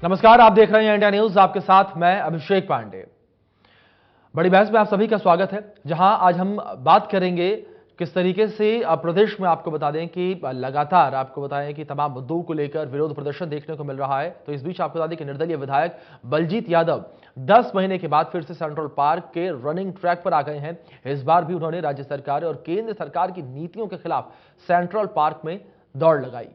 नमस्कार, आप देख रहे हैं इंडिया न्यूज। आपके साथ मैं अभिषेक पांडे। बड़ी बहस में आप सभी का स्वागत है, जहां आज हम बात करेंगे किस तरीके से प्रदेश में आपको बता दें कि लगातार आपको बताएं कि तमाम मुद्दों को लेकर विरोध प्रदर्शन देखने को मिल रहा है। तो इस बीच आपको बता दें कि निर्दलीय विधायक बलजीत यादव 10 महीने के बाद फिर से सेंट्रल पार्क के रनिंग ट्रैक पर आ गए हैं। इस बार भी उन्होंने राज्य सरकार और केंद्र सरकार की नीतियों के खिलाफ सेंट्रल पार्क में दौड़ लगाई।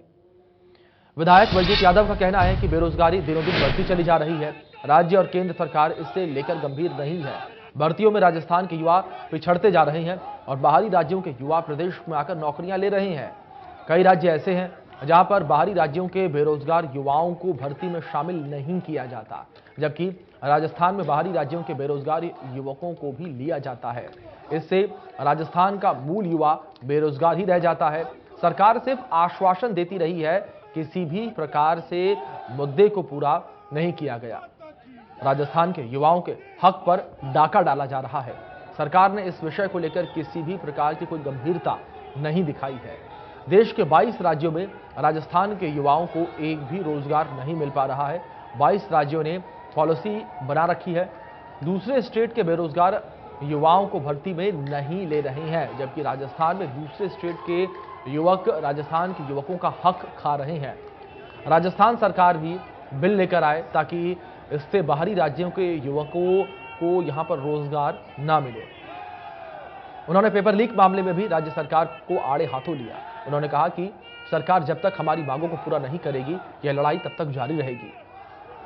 विधायक बलजीत यादव का कहना है कि बेरोजगारी दिनों दिन बढ़ती चली जा रही है। राज्य और केंद्र सरकार इससे लेकर गंभीर नहीं है। भर्तियों में राजस्थान के युवा पिछड़ते जा रहे हैं और बाहरी राज्यों के युवा प्रदेश में आकर नौकरियां ले रहे हैं। कई राज्य ऐसे हैं जहां पर बाहरी राज्यों के बेरोजगार युवाओं को भर्ती में शामिल नहीं किया जाता, जबकि राजस्थान में बाहरी राज्यों के बेरोजगार युवकों को भी लिया जाता है। इससे राजस्थान का मूल युवा बेरोजगार ही रह जाता है। सरकार सिर्फ आश्वासन देती रही है, किसी भी प्रकार से मुद्दे को पूरा नहीं किया गया। राजस्थान के युवाओं के हक पर डाका डाला जा रहा है। सरकार ने इस विषय को लेकर किसी भी प्रकार की कोई गंभीरता नहीं दिखाई है। देश के 22 राज्यों में राजस्थान के युवाओं को एक भी रोजगार नहीं मिल पा रहा है। 22 राज्यों ने पॉलिसी बना रखी है, दूसरे स्टेट के बेरोजगार युवाओं को भर्ती में नहीं ले रहे हैं, जबकि राजस्थान में दूसरे स्टेट के युवक राजस्थान के युवकों का हक खा रहे हैं। राजस्थान सरकार भी बिल लेकर आए ताकि इससे बाहरी राज्यों के युवकों को यहां पर रोजगार ना मिले। उन्होंने पेपर लीक मामले में भी राज्य सरकार को आड़े हाथों लिया। उन्होंने कहा कि सरकार जब तक हमारी मांगों को पूरा नहीं करेगी, यह लड़ाई तब तक जारी रहेगी।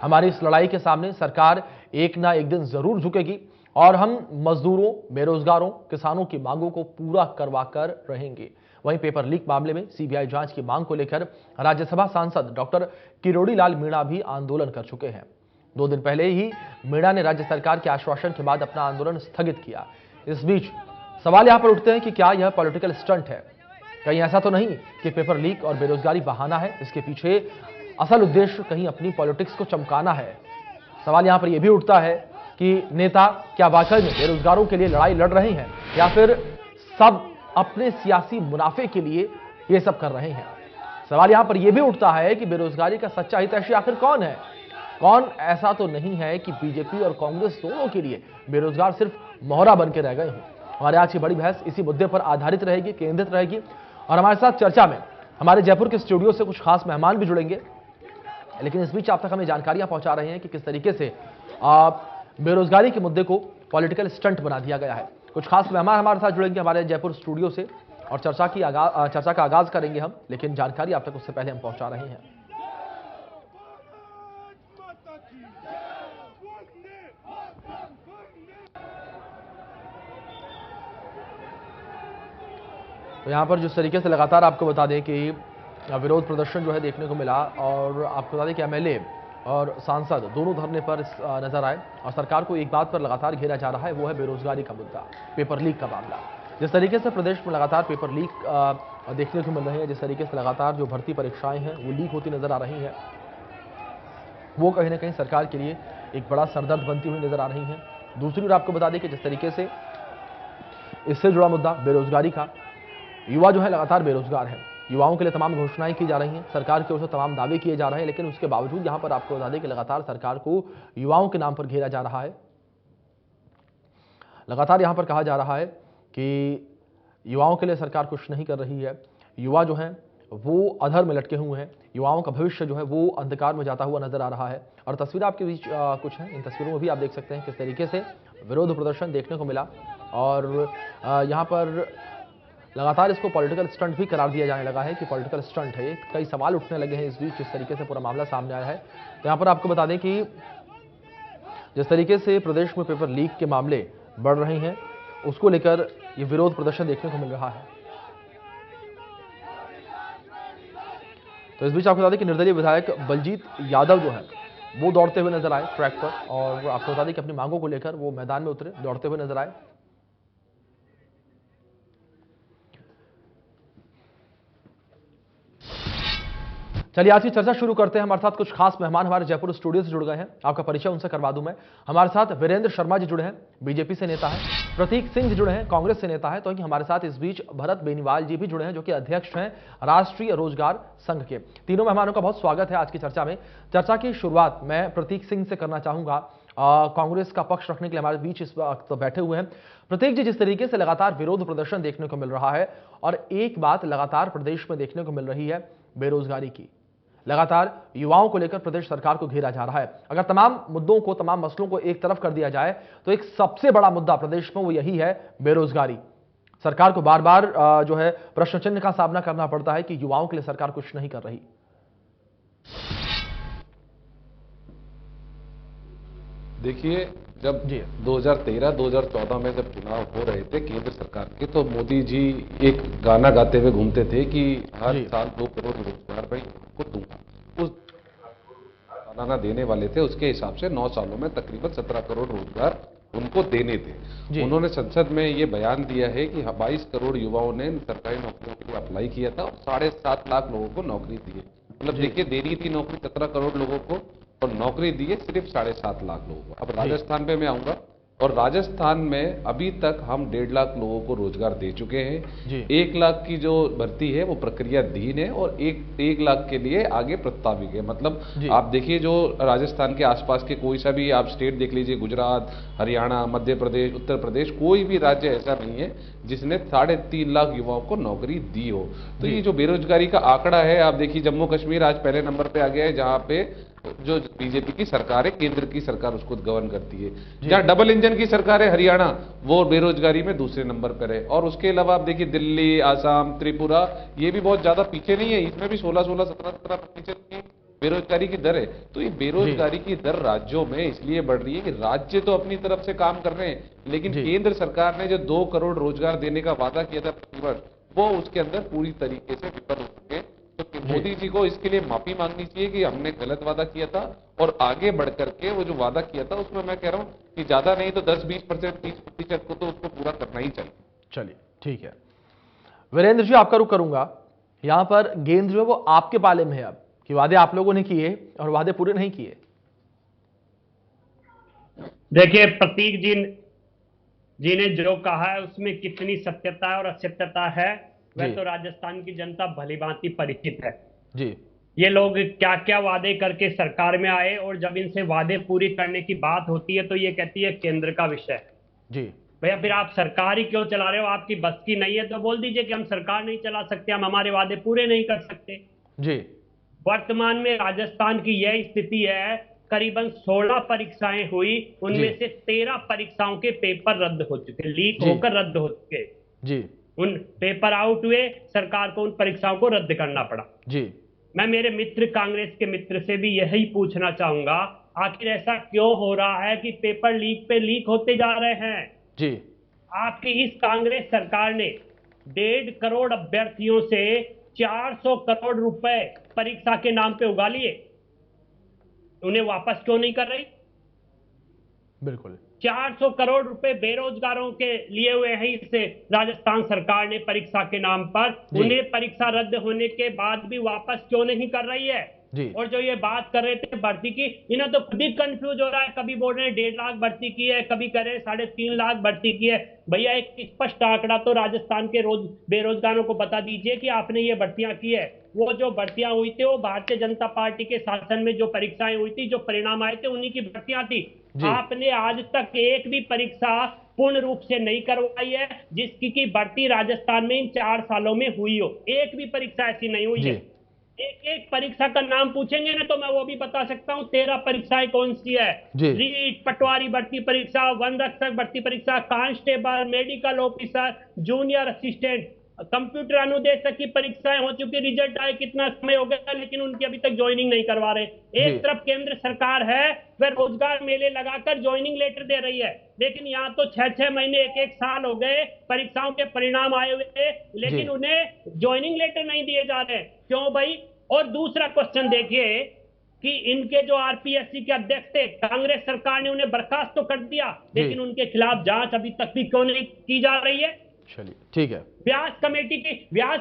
हमारी इस लड़ाई के सामने सरकार एक ना एक दिन जरूर झुकेगी और हम मजदूरों, बेरोजगारों, किसानों की मांगों को पूरा करवा कर रहेंगे। वहीं पेपर लीक मामले में सीबीआई जांच की मांग को लेकर राज्यसभा सांसद डॉक्टर किरोड़ी लाल मीणा भी आंदोलन कर चुके हैं। 2 दिन पहले ही मीणा ने राज्य सरकार के आश्वासन के बाद अपना आंदोलन स्थगित किया। इस बीच सवाल यहां पर उठते हैं कि क्या यह पॉलिटिकल स्टंट है? कहीं ऐसा तो नहीं कि पेपर लीक और बेरोजगारी बहाना है, इसके पीछे असल उद्देश्य कहीं अपनी पॉलिटिक्स को चमकाना है? सवाल यहां पर यह भी उठता है कि नेता क्या वाकई में बेरोजगारों के लिए लड़ाई लड़ रहे हैं या फिर सब अपने सियासी मुनाफे के लिए यह सब कर रहे हैं? सवाल यहां पर यह भी उठता है कि बेरोजगारी का सच्चा हितैषी आखिर कौन है? कौन ऐसा तो नहीं है कि बीजेपी और कांग्रेस दोनों के लिए बेरोजगार सिर्फ मोहरा बन के रह गए हों? हमारे आज की बड़ी बहस इसी मुद्दे पर आधारित रहेगी, केंद्रित रहेगी। और हमारे साथ चर्चा में हमारे जयपुर के स्टूडियो से कुछ खास मेहमान भी जुड़ेंगे। लेकिन इस बीच आप तक हमें जानकारियां पहुंचा रहे हैं कि किस तरीके से बेरोजगारी के मुद्दे को पॉलिटिकल स्टंट बना दिया गया है। कुछ खास मेहमान हमारे साथ जुड़ेंगे हमारे जयपुर स्टूडियो से और चर्चा का आगाज करेंगे हम, लेकिन जानकारी आप तक उससे पहले हम पहुंचा रहे हैं। तो यहां पर जिस तरीके से लगातार आपको बता दें कि विरोध प्रदर्शन जो है देखने को मिला और आपको बता दें कि एमएलए और सांसद दोनों धरने पर नजर आए और सरकार को एक बात पर लगातार घेरा जा रहा है, वो है बेरोजगारी का मुद्दा, पेपर लीक का मामला। जिस तरीके से प्रदेश में लगातार पेपर लीक देखने को मिल रहे हैं, जिस तरीके से लगातार जो भर्ती परीक्षाएं हैं वो लीक होती नजर आ रही हैं, वो कहीं ना कहीं सरकार के लिए एक बड़ा सरदर्द बनती हुई नजर आ रही है। दूसरी ओर आपको बता दें कि जिस तरीके से इससे जुड़ा मुद्दा बेरोजगारी का, युवा जो है लगातार बेरोजगार है। युवाओं के लिए तमाम घोषणाएं की जा रही हैं, सरकार की ओर से तमाम दावे किए जा रहे हैं, लेकिन उसके बावजूद यहां पर आपको बता दें कि लगातार सरकार को युवाओं के नाम पर घेरा जा रहा है। लगातार यहां पर कहा जा रहा है कि युवाओं के लिए सरकार कुछ नहीं कर रही है। युवा जो है वो अधर में लटके हुए हैं, युवाओं का भविष्य जो है वो अंधकार में जाता हुआ नजर आ रहा है। और तस्वीर आपके बीच कुछ है, इन तस्वीरों में भी आप देख सकते हैं किस तरीके से विरोध प्रदर्शन देखने को मिला और यहां पर लगातार इसको पॉलिटिकल स्टंट भी करार दिया जाने लगा है कि पॉलिटिकल स्टंट है। कई सवाल उठने लगे हैं इस बीच जिस तरीके से पूरा मामला सामने आया है। तो यहां पर आपको बता दें कि जिस तरीके से प्रदेश में पेपर लीक के मामले बढ़ रहे हैं, उसको लेकर ये विरोध प्रदर्शन देखने को मिल रहा है। तो इस बीच आपको बता दें कि निर्दलीय विधायक बलजीत यादव जो है वो दौड़ते हुए नजर आए ट्रैक पर और आपको बता दें कि अपनी मांगों को लेकर वो मैदान में उतरे, दौड़ते हुए नजर आए। चलिए आज की चर्चा शुरू करते हैं। हमारे साथ कुछ खास मेहमान हमारे जयपुर स्टूडियो से जुड़ गए हैं, आपका परिचय उनसे करवा दूं मैं। हमारे साथ वीरेंद्र शर्मा जी जुड़े हैं, बीजेपी से नेता है। प्रतीक सिंह जी जुड़े हैं, कांग्रेस से नेता है। तो हमारे साथ इस बीच भरत बेनीवाल जी भी जुड़े हैं, जो कि अध्यक्ष हैं राष्ट्रीय रोजगार संघ के। तीनों मेहमानों का बहुत स्वागत है आज की चर्चा में। चर्चा की शुरुआत मैं प्रतीक सिंह से करना चाहूंगा। कांग्रेस का पक्ष रखने के लिए हमारे बीच इस वक्त बैठे हुए हैं। प्रतीक जी, जिस तरीके से लगातार विरोध प्रदर्शन देखने को मिल रहा है और एक बात लगातार प्रदेश में देखने को मिल रही है बेरोजगारी की, लगातार युवाओं को लेकर प्रदेश सरकार को घेरा जा रहा है। अगर तमाम मुद्दों को, तमाम मसलों को एक तरफ कर दिया जाए तो एक सबसे बड़ा मुद्दा प्रदेश में वो यही है बेरोजगारी। सरकार को बार बार जो है प्रश्न चिन्ह का सामना करना पड़ता है कि युवाओं के लिए सरकार कुछ नहीं कर रही। देखिए, जब 2013-2014 में जब चुनाव हो रहे थे केंद्र सरकार के, तो मोदी जी एक गाना गाते हुए घूमते थे कि हर साल 2 करोड़ रोजगार मैं को दूंगा। उस सालाना देने वाले थे, उसके हिसाब से 9 सालों में तकरीबन 17 करोड़ रोजगार उनको देने थे। उन्होंने संसद में ये बयान दिया है कि 22 करोड़ युवाओं ने सरकारी नौकरियों के लिए अप्लाई किया था और 7.5 लाख लोगों को नौकरी दी है। मतलब देखिए, देनी थी नौकरी 17 करोड़ लोगों को और नौकरी दी है सिर्फ 7.5 लाख लोगों को। अब राजस्थान पे मैं आऊंगा, और राजस्थान में अभी तक हम 1.5 लाख लोगों को रोजगार दे चुके हैं। 1 लाख की जो भर्ती है वो प्रक्रियाधीन है और 1 लाख के लिए आगे प्रस्तावित है। मतलब आप देखिए, जो राजस्थान के आसपास के कोई सा भी आप स्टेट देख लीजिए, गुजरात, हरियाणा, मध्य प्रदेश, उत्तर प्रदेश, कोई भी राज्य ऐसा नहीं है जिसने 3.5 लाख युवाओं को नौकरी दी हो। तो ये जो बेरोजगारी का आंकड़ा है, आप देखिए जम्मू कश्मीर आज पहले नंबर पे आ गया है, जहां पे जो बीजेपी की सरकार है, केंद्र की सरकार उसको गवर्न करती है। जहां डबल इंजन की सरकार है हरियाणा, वो बेरोजगारी में दूसरे नंबर पर है। और उसके अलावा आप देखिए दिल्ली, आसाम, त्रिपुरा, ये भी बहुत ज्यादा पीछे नहीं है, इसमें भी 16-16, 17-17% की बेरोजगारी की दर है। तो ये बेरोजगारी की दर राज्यों में इसलिए बढ़ रही है कि राज्य तो अपनी तरफ से काम कर रहे हैं, लेकिन केंद्र सरकार ने जो 2 करोड़ रोजगार देने का वादा किया था प्रतिवर्ष, वो उसके अंदर पूरी तरीके से विफल हो चुके। तो मोदी जी को इसके लिए माफी मांगनी चाहिए कि हमने गलत वादा किया था, और आगे बढ़ करके वो जो वादा किया था उसमें मैं कह रहा हूं कि ज्यादा नहीं तो 10-20%, 30% को तो उसको पूरा करना ही चाहिए। चलिए ठीक है, वीरेंद्र जी आपका रुख करूंगा। यहां पर गेंद जो है वो आपके पाले में है अब, कि वादे आप लोगों ने किए और वादे पूरे नहीं किए। देखिए, प्रतीक जी ने जो कहा है उसमें कितनी सत्यता है और असत्यता है, वह तो राजस्थान की जनता भलीभांति परिचित है। जी, ये लोग क्या क्या वादे करके सरकार में आए, और जब इनसे वादे पूरी करने की बात होती है तो ये कहती है केंद्र का विषय। जी भैया, फिर आप सरकार ही क्यों चला रहे हो? आपकी बस की नहीं है तो बोल दीजिए कि हम सरकार नहीं चला सकते, हम हमारे वादे पूरे नहीं कर सकते। जी, वर्तमान में राजस्थान की यह स्थिति है, करीबन 16 परीक्षाएं हुई, उनमें से 13 परीक्षाओं के पेपर रद्द हो चुके, लीक होकर रद्द हो चुके। जी, उन पेपर आउट हुए, सरकार को उन परीक्षाओं को रद्द करना पड़ा। जी, मैं मेरे मित्र, कांग्रेस के मित्र से भी यही पूछना चाहूंगा, आखिर ऐसा क्यों हो रहा है कि पेपर लीक पे लीक होते जा रहे हैं? जी, आपकी इस कांग्रेस सरकार ने 1.5 करोड़ अभ्यर्थियों से 400 करोड़ रुपए परीक्षा के नाम पे उगा लिए, उन्हें वापस क्यों नहीं कर रही? बिल्कुल 400 करोड़ रुपए बेरोजगारों के लिए हुए हैं इससे राजस्थान सरकार ने परीक्षा के नाम पर, उन्हें परीक्षा रद्द होने के बाद भी वापस क्यों नहीं कर रही है? और जो ये बात कर रहे थे भर्ती की, इन्हें तो खुद ही कंफ्यूज हो रहा है, कभी बोल रहे हैं 1.5 लाख भर्ती की है, कभी कह रहे हैं 3.5 लाख भर्ती की है। भैया, एक स्पष्ट आंकड़ा तो राजस्थान के बेरोजगारों को बता दीजिए कि आपने ये भर्तियां की है। वो जो भर्तियां हुई थी वो भारतीय जनता पार्टी के शासन में जो परीक्षाएं हुई थी, जो परिणाम आए थे, उन्हीं की भर्तियां थी। आपने आज तक एक भी परीक्षा पूर्ण रूप से नहीं करवाई है जिसकी की भर्ती राजस्थान में इन 4 सालों में हुई हो। एक भी परीक्षा ऐसी नहीं हुई है। एक परीक्षा का नाम पूछेंगे ना तो मैं वो भी बता सकता हूँ। 13 परीक्षाएं कौन सी है? रीट, पटवारी भर्ती परीक्षा, वन रक्षक भर्ती परीक्षा, constable, medical officer, junior assistant, computer अनुदेशक की परीक्षाएं हो चुकी, रिजल्ट आए कितना समय हो गया, लेकिन उनकी अभी तक ज्वाइनिंग नहीं करवा रहे। एक तरफ केंद्र सरकार है, वह रोजगार मेले लगाकर ज्वाइनिंग लेटर दे रही है, लेकिन यहाँ तो 6-6 महीने, 1-1 साल हो गए परीक्षाओं के परिणाम आए हुए, लेकिन उन्हें ज्वाइनिंग लेटर नहीं दिए जा रहे। क्यों भाई? और दूसरा क्वेश्चन देखिए कि इनके जो आरपीएससी के अध्यक्ष थे, कांग्रेस सरकार ने उन्हें बर्खास्त तो कर दिया, लेकिन उनके खिलाफ जांच अभी तक भी क्यों नहीं की जा रही है? चलिए ठीक है। व्यास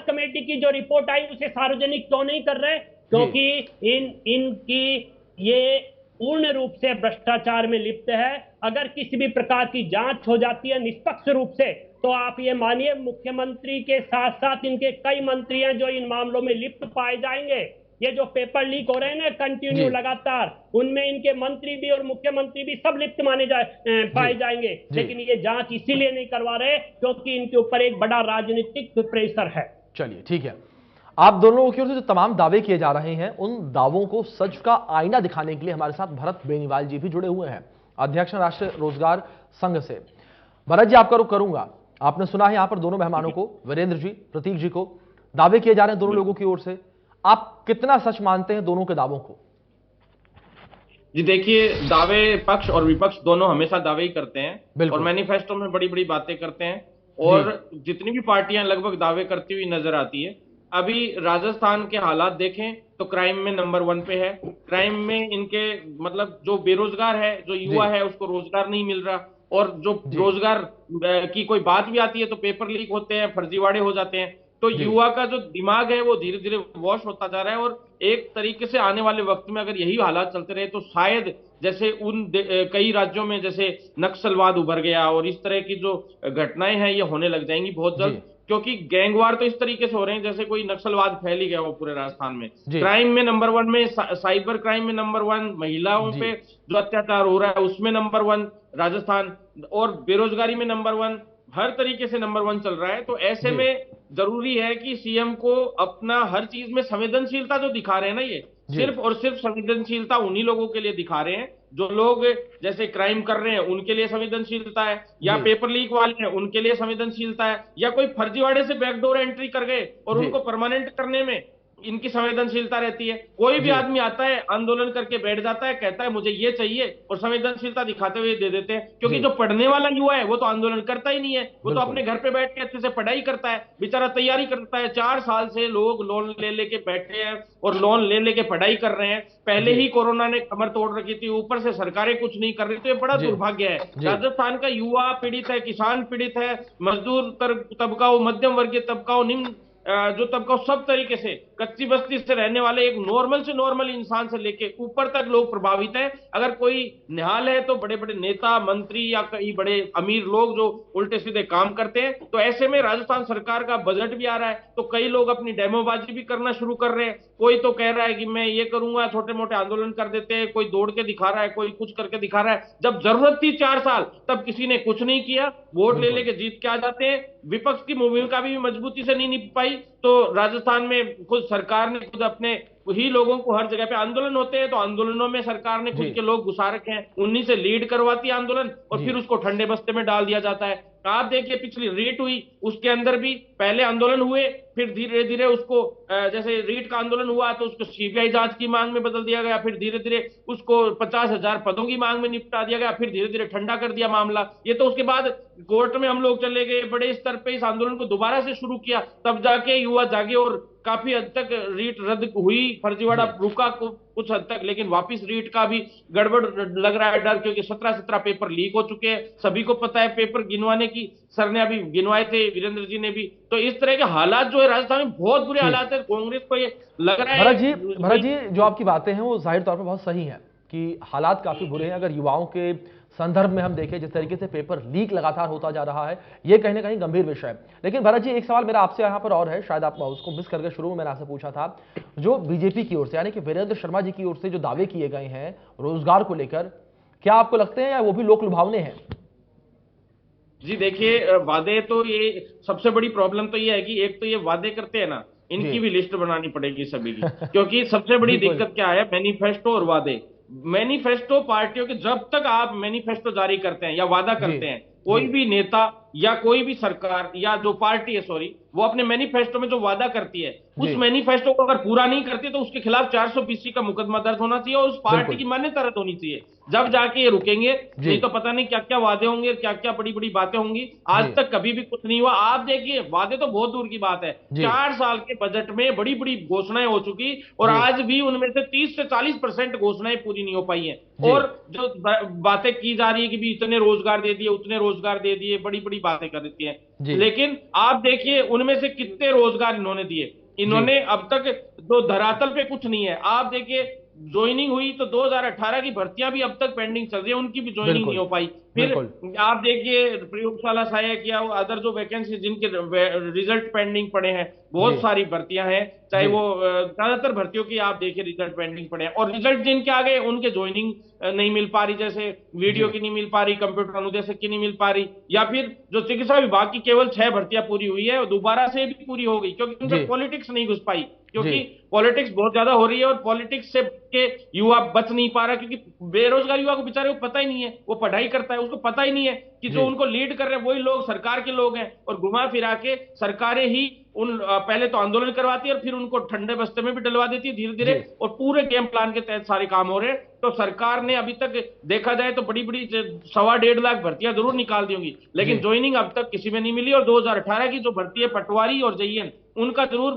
कमेटी की जो रिपोर्ट आई उसे सार्वजनिक क्यों नहीं कर रहे? क्योंकि इनकी ये पूर्ण रूप से भ्रष्टाचार में लिप्त है। अगर किसी भी प्रकार की जांच हो जाती है निष्पक्ष रूप से, तो आप ये मानिए मुख्यमंत्री के साथ साथ इनके कई मंत्री हैं जो इन मामलों में लिप्त पाए जाएंगे। ये जो पेपर लीक हो रहे हैं ना कंटिन्यू लगातार, उनमें इनके मंत्री भी और मुख्यमंत्री भी सब लिप्त पाए जाएंगे। लेकिन ये जांच इसीलिए नहीं करवा रहे क्योंकि इनके ऊपर एक बड़ा राजनीतिक प्रेशर है। चलिए ठीक है, आप दोनों की ओर से जो तमाम दावे किए जा रहे हैं उन दावों को सच का आईना दिखाने के लिए हमारे साथ भरत बेनीवाल जी भी जुड़े हुए हैं, अध्यक्ष राष्ट्रीय रोजगार संघ से। भरत जी, आपका रुख करूंगा। आपने सुना है यहां पर दोनों मेहमानों को, वीरेंद्र जी, प्रतीक जी को, दावे किए जा रहे हैं दोनों लोगों की ओर से। आप कितना सच मानते हैं दोनों के दावों को? जी देखिए, दावे पक्ष और विपक्ष दोनों हमेशा दावे ही करते हैं और मैनिफेस्टो में बड़ी बड़ी बातें करते हैं और जितनी भी पार्टियां लगभग दावे करती हुई नजर आती है। अभी राजस्थान के हालात देखें तो क्राइम में नंबर 1 पे है। क्राइम में इनके मतलब जो बेरोजगार है, जो युवा है, उसको रोजगार नहीं मिल रहा, और जो रोजगार की कोई बात भी आती है तो पेपर लीक होते हैं, फर्जीवाड़े हो जाते हैं। तो युवा का जो दिमाग है वो धीरे धीरे वॉश होता जा रहा है और एक तरीके से आने वाले वक्त में अगर यही हालात चलते रहे तो शायद जैसे कई राज्यों में जैसे नक्सलवाद उभर गया और इस तरह की जो घटनाएं हैं ये होने लग जाएंगी बहुत जल्द, क्योंकि गैंगवार तो इस तरीके से हो रहे हैं जैसे कोई नक्सलवाद फैल ही गया हो पूरे राजस्थान में। क्राइम में नंबर 1 में, साइबर क्राइम में नंबर 1, महिलाओं पे जो अत्याचार हो रहा है उसमें नंबर 1 राजस्थान, और बेरोजगारी में नंबर 1, हर तरीके से नंबर 1 चल रहा है। तो ऐसे में जरूरी है कि सीएम को अपना हर चीज में संवेदनशीलता जो दिखा रहे हैं ना, ये सिर्फ और सिर्फ संवेदनशीलता उन्हीं लोगों के लिए दिखा रहे हैं जो लोग जैसे क्राइम कर रहे हैं उनके लिए संवेदनशीलता है, या पेपर लीक वाले हैं उनके लिए संवेदनशीलता है, या कोई फर्जीवाड़े से बैकडोर एंट्री कर गए और उनको परमानेंट करने में इनकी संवेदनशीलता रहती है। कोई भी आदमी आता है, आंदोलन करके बैठ जाता है, कहता है मुझे ये चाहिए, और संवेदनशीलता दिखाते हुए दे देते हैं, क्योंकि जो पढ़ने वाला युवा है वो तो आंदोलन करता ही नहीं है, वो तो अपने घर पे बैठ के अच्छे से पढ़ाई करता है, बेचारा तैयारी करता है। 4 साल से लोग लोन ले लेके बैठे हैं और लोन ले लेके पढ़ाई कर रहे हैं। पहले ही कोरोना ने कमर तोड़ रखी थी, ऊपर से सरकारें कुछ नहीं कर रही, तो ये बड़ा दुर्भाग्य है। राजस्थान का युवा पीड़ित है, किसान पीड़ित है, मजदूर तबका हो, मध्यम वर्गीय तबका हो, निम्न जो तबका सब तरीके से कच्ची बस्ती से रहने वाले एक नॉर्मल से नॉर्मल इंसान से लेके ऊपर तक लोग प्रभावित हैं। अगर कोई निहाल है तो बड़े बड़े नेता, मंत्री या कई बड़े अमीर लोग जो उल्टे सीधे काम करते हैं। तो ऐसे में राजस्थान सरकार का बजट भी आ रहा है तो कई लोग अपनी डेमोबाजी भी करना शुरू कर रहे हैं। कोई तो कह रहा है कि मैं ये करूंगा, छोटे मोटे आंदोलन कर देते हैं, कोई दौड़ के दिखा रहा है, कोई कुछ करके दिखा रहा है। जब जरूरत थी 4 साल तब किसी ने कुछ नहीं किया, वोट ले लेके जीत के आ जाते हैं। विपक्ष की भूमिका भी मजबूती से नहीं निभ पाई, तो राजस्थान में खुद सरकार ने खुद अपने ही लोगों को, हर जगह पे आंदोलन होते हैं तो आंदोलनों में सरकार ने खुद के लोग घुसा रखे हैं, उन्हीं से लीड करवाती है आंदोलन और फिर उसको ठंडे बस्ते में डाल दिया जाता है। आप देखिए पिछली रीट हुई, उसके अंदर भी पहले आंदोलन हुए, फिर धीरे धीरे उसको जैसे रीट का आंदोलन हुआ तो उसको सीबीआई जांच की मांग में बदल दिया गया, फिर धीरे धीरे उसको 50,000 पदों की मांग में निपटा दिया गया, फिर धीरे धीरे ठंडा कर दिया मामला। ये तो उसके बाद कोर्ट में हम लोग चले गए, बड़े स्तर पे इस आंदोलन को दोबारा से शुरू किया, तब जाके युवा जागे और काफी हद तक रीट रद्द हुई, फर्जीवाड़ा रुका कुछ हद तक, लेकिन वापिस रीट का भी गड़बड़ लग रहा है डर, क्योंकि 17 पेपर लीक हो चुके हैं। सभी को पता है पेपर गिनवाने की, सर ने अभी गिनवाए थे, वीरेंद्र जी ने भी। तो इस तरह के हालात जो है राजस्थान में बहुत बुरे हालात है। कांग्रेस को ये लग रहा है। भरत जी जो आपकी बातें हैं वो जाहिर तौर पर बहुत सही हैं कि हालात काफी बुरे हैं। अगर युवाओं के संदर्भ में हम देखें जिस तरीके से पेपर लीक लगातार होता जा रहा है, ये कहीं ना कहीं गंभीर विषय है। लेकिन भरत जी एक सवाल मेरा आपसे यहाँ पर और है, शायद आप उसको मिस करके शुरू में मैंने आपसे पूछा था, जो बीजेपी की ओर से यानी कि वीरेंद्र शर्मा जी की ओर से जो दावे किए गए हैं रोजगार को लेकर, क्या आपको लगते हैं या वो भी लोक लुभावने हैं? जी देखिए, वादे तो ये सबसे बड़ी प्रॉब्लम तो ये है कि एक तो ये वादे करते हैं ना, इनकी भी लिस्ट बनानी पड़ेगी सभी की, क्योंकि सबसे बड़ी दिक्कत क्या है, मैनिफेस्टो और वादे। मैनिफेस्टो पार्टियों के, जब तक आप मैनिफेस्टो जारी करते हैं या वादा करते हैं, कोई भी नेता या कोई भी सरकार या जो पार्टी है सॉरी, वो अपने मैनिफेस्टो में जो वादा करती है उस मैनिफेस्टो को अगर पूरा नहीं करती तो उसके खिलाफ 420 का मुकदमा दर्ज होना चाहिए और उस पार्टी की मान्यता रद्द होनी चाहिए, जब जाके ये रुकेंगे। नहीं तो पता नहीं क्या क्या वादे होंगे, क्या क्या बड़ी बड़ी बातें होंगी। आज तक कभी भी कुछ नहीं हुआ। आप देखिए, वादे तो बहुत दूर की बात है, 4 साल के बजट में बड़ी बड़ी घोषणाएं हो चुकी और आज भी उनमें से 30 से 40% घोषणाएं पूरी नहीं हो पाई है। और जो बातें की जा रही है कि भी इतने रोजगार दे दिए, उतने रोजगार दे दिए, बड़ी बड़ी बातें कर देती है, लेकिन आप देखिए उनमें से कितने रोजगार इन्होंने दिए। इन्होंने अब तक तो धरातल पे कुछ नहीं है। आप देखिए ज्वाइनिंग हुई तो 2018 की भर्तियां भी अब तक पेंडिंग चल रही है, उनकी भी ज्वाइनिंग नहीं हो पाई। फिर आप देखिए प्रयोगशाला सहायक या अदर जो वैकेंसी जिनके रिजल्ट पेंडिंग पड़े हैं, बहुत सारी भर्तियां हैं, चाहे वो ज्यादातर भर्तियों की आप देखिए रिजल्ट पेंडिंग पड़े हैं, और रिजल्ट जिनके आ गए उनके ज्वाइनिंग नहीं मिल पा रही, जैसे वीडियो की नहीं मिल पा रही, कंप्यूटर अनुदेशक की नहीं मिल पा रही, या फिर जो चिकित्सा विभाग की केवल 6 भर्तियां पूरी हुई है, दोबारा से भी पूरी हो गई क्योंकि उनका पॉलिटिक्स नहीं घुस पाई, क्योंकि पॉलिटिक्स बहुत ज्यादा हो रही है और पॉलिटिक्स से के युवा बच नहीं पा रहा, क्योंकि बेरोजगार युवा को बेचारे को पता ही नहीं है, वो पढ़ाई करता है उसको पता ही नहीं है कि जो उनको लीड कर रहे हैं वही लोग सरकार के लोग हैं, और घुमा फिरा के सरकारें ही उन पहले तो आंदोलन करवाती है और फिर उनको ठंडे बस्ते में भी डलवा देती है धीरे धीरे, और पूरे गेम प्लान के तहत सारे काम हो रहे हैं। तो सरकार ने अभी तक देखा जाए तो बड़ी बड़ी 1.25 लाख भर्तियां जरूर निकाल दी होंगी, लेकिन ज्वाइनिंग अब तक किसी में नहीं मिली। और 2018 की जो भर्ती है पटवारी और जेईएन, उनका जरूर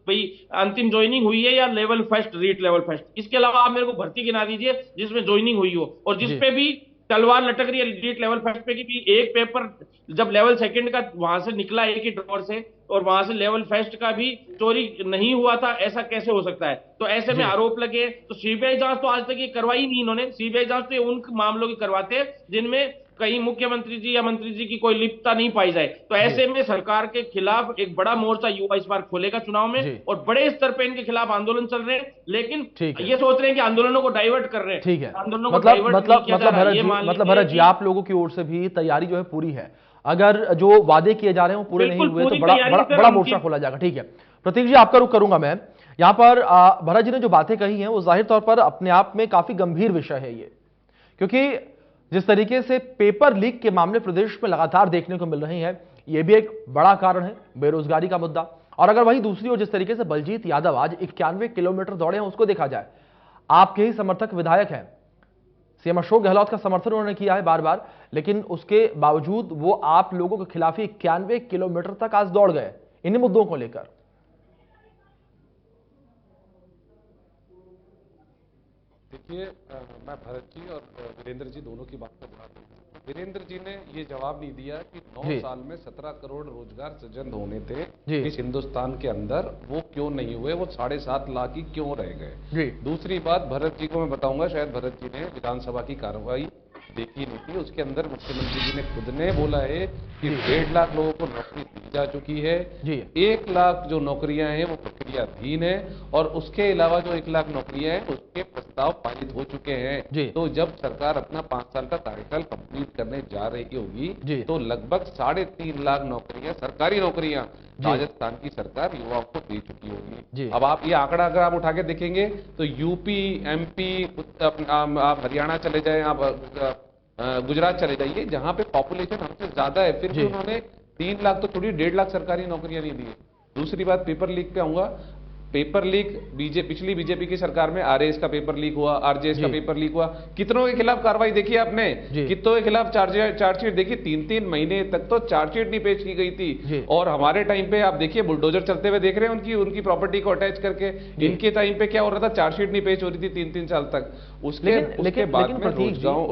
भाई अंतिम ज्वाइनिंग हुई है या level first, REET level first. इसके अलावा आप मेरे को भर्ती गिना दीजिए जिसमें ज्वाइनिंग हुई हो और जिसपे भी तलवार लटक रही है। रीट लेवल फर्स्ट पे की भी एक पेपर जब लेवल सेकंड का वहां से निकला एक ही ड्रॉर से, और वहां से लेवल फर्स्ट का भी चोरी नहीं हुआ था, ऐसा कैसे हो सकता है? तो ऐसे में आरोप लगे तो सीबीआई जांच तो आज तक ये करवाई नहीं इन्होंने। सीबीआई जांच तो उन मामलों की करवाते हैं जिनमें कहीं मुख्यमंत्री जी या मंत्री जी की कोई लिप्तता नहीं पाई जाए। तो ऐसे में सरकार के खिलाफ एक बड़ा मोर्चा युवा इस बार खोलेगा चुनाव में, और बड़े स्तर पे इनके खिलाफ आंदोलन चल रहे हैं, लेकिन ये सोच रहे हैं कि आंदोलनों को डाइवर्ट कर रहे हैं। ठीक है, आंदोलनों को मतलब भरत जी आप लोगों की ओर से भी तैयारी जो है पूरी है, अगर जो वादे किए जा रहे हैं वो पूरे नहीं हुए तो बड़ा मोर्चा खोला जाएगा। ठीक है प्रतीक जी, आपका रुख करूंगा मैं। यहाँ पर भरत जी ने जो बातें कही हैं वो जाहिर तौर पर अपने आप में काफी गंभीर विषय है ये, क्योंकि जिस तरीके से पेपर लीक के मामले प्रदेश में लगातार देखने को मिल रहे हैं, यह भी एक बड़ा कारण है बेरोजगारी का मुद्दा। और अगर वही दूसरी ओर जिस तरीके से बलजीत यादव आज 91 किलोमीटर दौड़े हैं उसको देखा जाए, आपके ही समर्थक विधायक हैं, सीएम अशोक गहलोत का समर्थन उन्होंने किया है बार बार, लेकिन उसके बावजूद वो आप लोगों के खिलाफ 91 किलोमीटर तक आज दौड़ गए इन्हीं मुद्दों को लेकर। देखिए मैं भरत जी और वीरेंद्र जी दोनों की बात कर रहा था। वीरेंद्र जी ने ये जवाब नहीं दिया कि 9 साल में 17 करोड़ रोजगार सृजन होने थे इस हिंदुस्तान के अंदर, वो क्यों नहीं हुए, वो 7.5 लाख ही क्यों रह गए। दूसरी बात भरत जी को मैं बताऊंगा, शायद भरत जी ने विधानसभा की कार्रवाई देखी नहीं थी, उसके अंदर मुख्यमंत्री जी ने खुद ने बोला है कि 1.5 लाख लोगों को नौकरी दी जा चुकी है, 1 लाख जो नौकरियां हैं वो प्रक्रियाधीन है, और उसके अलावा जो 1 लाख नौकरियां हैं उसके प्रस्ताव पारित हो चुके हैं। तो जब सरकार अपना 5 साल का कार्यकाल कंप्लीट करने जा रही होगी तो लगभग 3.5 लाख नौकरियां, सरकारी नौकरियां राजस्थान की सरकार युवाओं को दे चुकी होगी। अब आप ये आंकड़ा अगर आप उठा के देखेंगे तो यूपी, एमपी, आप हरियाणा चले जाएं, आप गुजरात चले जाइए, जहां पे पॉपुलेशन हमसे ज्यादा है, फिर भी उन्होंने 3 लाख तो छोड़िए 1.5 लाख सरकारी नौकरियां नहीं दी। दूसरी बात पेपर लीक पे आऊंगा। पेपर लीक पिछली बीजेपी की सरकार में आरएएस का पेपर लीक हुआ, आरजेएस का पेपर लीक हुआ, कितनों के खिलाफ कार्रवाई देखी आपने, कितनों के खिलाफ चार्जशीट देखी, 3-3 महीने तक तो चार्जशीट नहीं पेश की गई थी। और हमारे टाइम पे आप देखिए बुलडोजर चलते हुए देख रहे हैं उनकी प्रॉपर्टी को अटैच करके। इनके टाइम पे क्या हो रहा था, चार्जशीट नहीं पेश हो रही थी 3-3 साल तक। उसके बाद में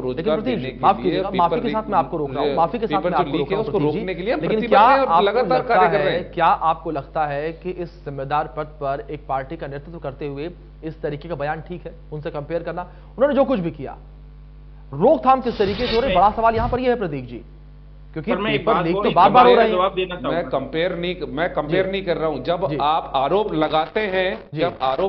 रोजगार देने के लिए माफी के साथ मैं आपको रोक रहा हूं, माफी के साथ मैं आपको रोक रहा हूं, उसको रोकने के लिए लेकिन क्या लगातार कार्य कर रहे हैं। क्या आपको लगता है कि इस जिम्मेदार पद पर एक पार्टी का नेतृत्व करते हुए इस तरीके का बयान ठीक है, उनसे कंपेयर करना? उन्होंने जो कुछ भी किया, रोकथाम किस तरीके से हो रही, बड़ा सवाल यहां पर यह है प्रतीक जी, क्योंकि पेपर लीक तो बार बार हो रहा है। मैं कंपेयर नहीं कर रहा हूं। जब आप आरोप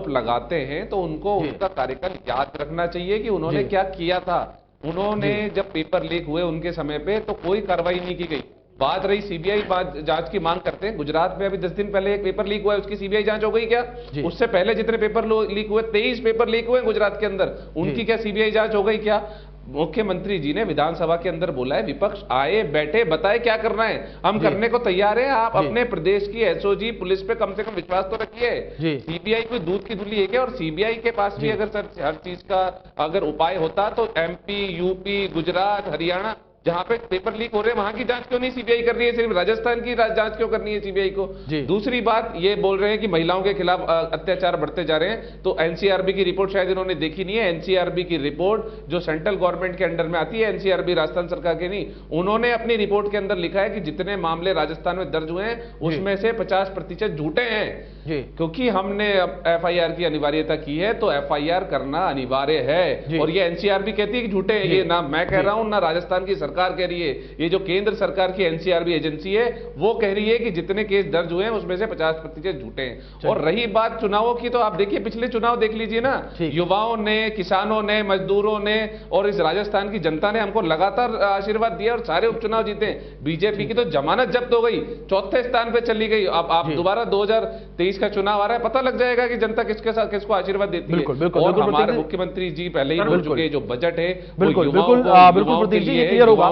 लगाते हैं तो उनको उनका कार्यकाल याद रखना चाहिए कि उन्होंने क्या किया था। उन्होंने जब पेपर लीक हुए उनके समय पे तो कोई कार्रवाई नहीं की गई। बात रही सीबीआई जांच की मांग करते हैं, गुजरात में अभी 10 दिन पहले एक पेपर लीक हुआ है, उसकी सीबीआई जांच हो गई क्या? उससे पहले जितने पेपर लीक हुए 23 पेपर लीक हुए गुजरात के अंदर, उनकी क्या सीबीआई जांच हो गई क्या? मुख्यमंत्री जी ने विधानसभा के अंदर बोला है विपक्ष आए बैठे बताए क्या करना है, हम करने को तैयार हैं। आप अपने प्रदेश की एसओजी पुलिस पे कम से कम विश्वास तो रखिए। सीबीआई कोई दूध की धुली है क्या? और सीबीआई के पास भी अगर हर चीज का अगर उपाय होता तो एमपी, यूपी, गुजरात, हरियाणा जहां पे पेपर लीक हो रहे हैं वहां की जांच क्यों नहीं सीबीआई कर रही है, सिर्फ राजस्थान की जांच क्यों करनी है सीबीआई को? दूसरी बात ये बोल रहे हैं कि महिलाओं के खिलाफ अत्याचार बढ़ते जा रहे हैं, तो एनसीआरबी की रिपोर्ट शायद इन्होंने देखी नहीं है। एनसीआरबी की रिपोर्ट जो सेंट्रल गवर्नमेंट के अंडर में आती है, एनसीआरबी राजस्थान सरकार की नहीं, उन्होंने अपनी रिपोर्ट के अंदर लिखा है कि जितने मामले राजस्थान में दर्ज हुए हैं उसमें से 50% झूठे हैं। क्योंकि हमने एफआईआर की अनिवार्यता की है तो एफआईआर करना अनिवार्य है, और ये एनसीआरबी कहती है कि झूठे हैं। ये ना मैं कह रहा हूं ना राजस्थान की सरकार कह रही है, ये जो केंद्र सरकार की एनसीआरबी एजेंसी है वो कह रही है कि जितने केस दर्ज हुए हैं उसमें से 50% झूठे हैं। और रही बात चुनावों की, तो आप देखिए पिछले चुनाव देख लीजिए ना, युवाओं ने, किसानों ने, मजदूरों ने और इस राजस्थान की जनता ने हमको लगातार आशीर्वाद दिया और सारे उपचुनाव जीते। बीजेपी की तो जमानत जब्त हो गई, चौथे स्थान पर चली गई। अब आप दोबारा 2023 का चुनाव आ रहा है, पता लग जाएगा कि जनता किसके साथ किसको आशीर्वाद देती है। और हमारे मुख्यमंत्री जी पहले ही बोल चुके, जो बजट है बिल्कुल प्रतीक जी, ये क्लियर होगा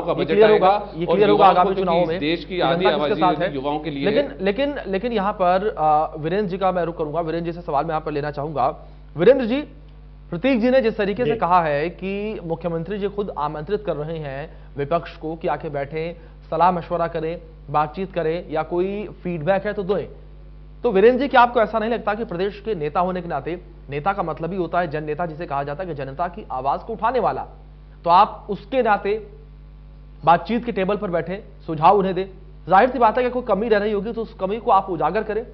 आगामी चुनावों में देश की आधी आबादी युवाओं के लिए। लेकिन यहाँ पर वीरेंद्र जी का मैं रुख करूंगा, वीरेंद्र जी से सवाल मैं यहाँ पर लेना चाहूंगा। वीरेंद्र जी, प्रतीक जी ने जिस तरीके से कहा है कि मुख्यमंत्री जी खुद आमंत्रित कर रहे हैं विपक्ष को कि आके बैठे, सलाह मशवरा करें, बातचीत करें या कोई फीडबैक है तो दें, तो वीरेंद्र जी क्या आपको ऐसा नहीं लगता कि प्रदेश के नेता होने के नाते, नेता का मतलब ही होता है जन नेता, जिसे कहा जाता है कि जनता की आवाज को उठाने वाला, तो आप उसके नाते बातचीत के टेबल पर बैठे, सुझाव उन्हें दें। जाहिर सी बात है कि कोई कमी रह रही होगी तो उस कमी को आप उजागर करें,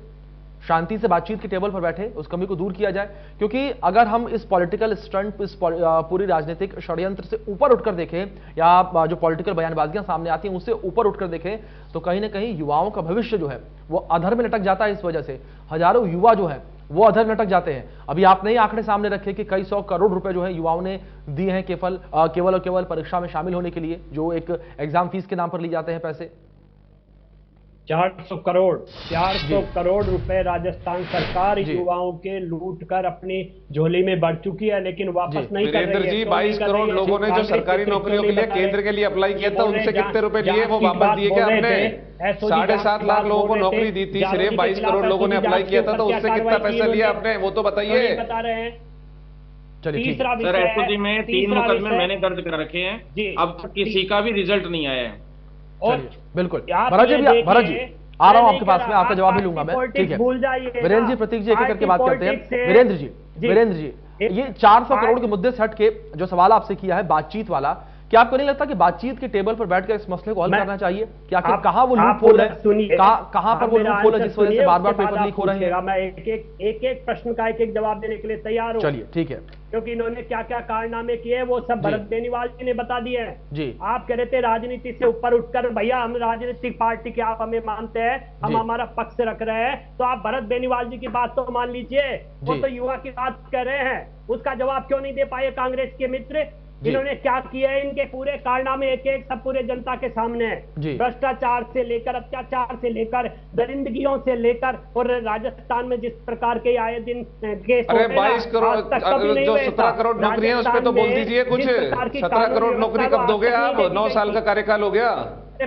शांति से बातचीत के टेबल पर बैठे उस कमी को दूर किया जाए। क्योंकि अगर हम इस पॉलिटिकल स्टंट, इस पूरी राजनीतिक षड्यंत्र से ऊपर उठकर देखें या जो पॉलिटिकल बयानबाजियां सामने आती हैं उससे ऊपर उठकर देखें, तो कहीं ना कहीं युवाओं का भविष्य जो है वो अधर में लटक जाता है। इस वजह से हजारों युवा जो है वो अधर में लटक जाते हैं। अभी आपने ही आंकड़े सामने रखे कि कई 100 करोड़ रुपए जो है युवाओं ने दिए हैं केवल और केवल परीक्षा में शामिल होने के लिए, जो एक एग्जाम फीस के नाम पर ली जाते हैं पैसे। 400 करोड़ रुपए राजस्थान सरकार युवाओं के लूट कर अपनी झोली में भर चुकी है, लेकिन वापस नहीं कर रही है। 22 करोड़ लोगों ने जो सरकारी नौकरियों के लिए केंद्र के लिए अप्लाई किया था, उनसे कितने रुपए लिए वो वापस दिए क्या आपने? 7.5 लाख लोगों को नौकरी दी थी, सिर्फ 22 करोड़ लोगों ने अप्लाई किया था, तो उससे कितना पैसा लिया आपने वो तो बताइए। बता रहे हैं। चलिए सर, एसओजी में 3 मुकदमे मैंने दर्ज कर रखे हैं, अब तक किसी का भी रिजल्ट नहीं आया है। और बिल्कुल भरत जी आ रहा हूं आपके पास में, आपका जवाब भी लूंगा मैं, ठीक है। वीरेंद्र जी, प्रतीक जी एक करके बात करते हैं। वीरेंद्र जी ये 400 करोड़ के मुद्दे से हट के जो सवाल आपसे किया है बातचीत वाला, क्या आपको नहीं लगता कि बातचीत के टेबल पर बैठकर इस मसले को हल करना चाहिए? कि आखिर कहां वो लूपहोल है, कहां पर वो लूपहोल है जिस वजह से बार बार पेपर लीक हो रहे हैं? मैं एक प्रश्न का एक जवाब देने के लिए तैयार हूं। चलिए ठीक है, क्योंकि इन्होंने क्या क्या कारनामे किए वो सब भरत बेनीवाल जी ने बता दिए हैं जी। आप कह रहे थे राजनीति से ऊपर उठकर, भैया हम राजनीतिक पार्टी के, आप हमें मानते हैं, हम हमारा पक्ष रख रहे हैं, तो आप भरत बेनीवाल जी की बात तो मान लीजिए। वो तो युवा की बात कर रहे हैं, उसका जवाब क्यों नहीं दे पाए कांग्रेस के मित्र? इन्होंने क्या किया है, इनके पूरे कारनामे एक एक सब पूरे जनता के सामने है। भ्रष्टाचार से लेकर, अत्याचार से लेकर, दरिंदगियों से लेकर, और राजस्थान में जिस प्रकार के आए दिन केस, अरे 22 करोड़ जो 17 करोड़ नौकरियां उस पर तो बोल दीजिए कुछ। 17 करोड़ नौकरी कब दोगे आप? 9 साल का कार्यकाल हो गया।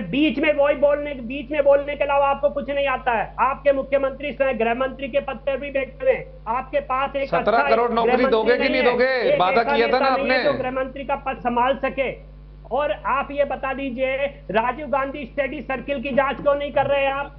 बीच में बोलने के अलावा आपको कुछ नहीं आता है। आपके मुख्यमंत्री स्वयं गृह मंत्री के पद पर भी बैठे हुए, आपके पास एक 17 करोड़ नौकरी दोगे कि नहीं दोगे? वादा किया था ना आपने, जो गृह मंत्री का पद संभाल सके। और आप ये बता दीजिए, राजीव गांधी स्टडी सर्किल की जांच क्यों नहीं कर रहे हैं आप?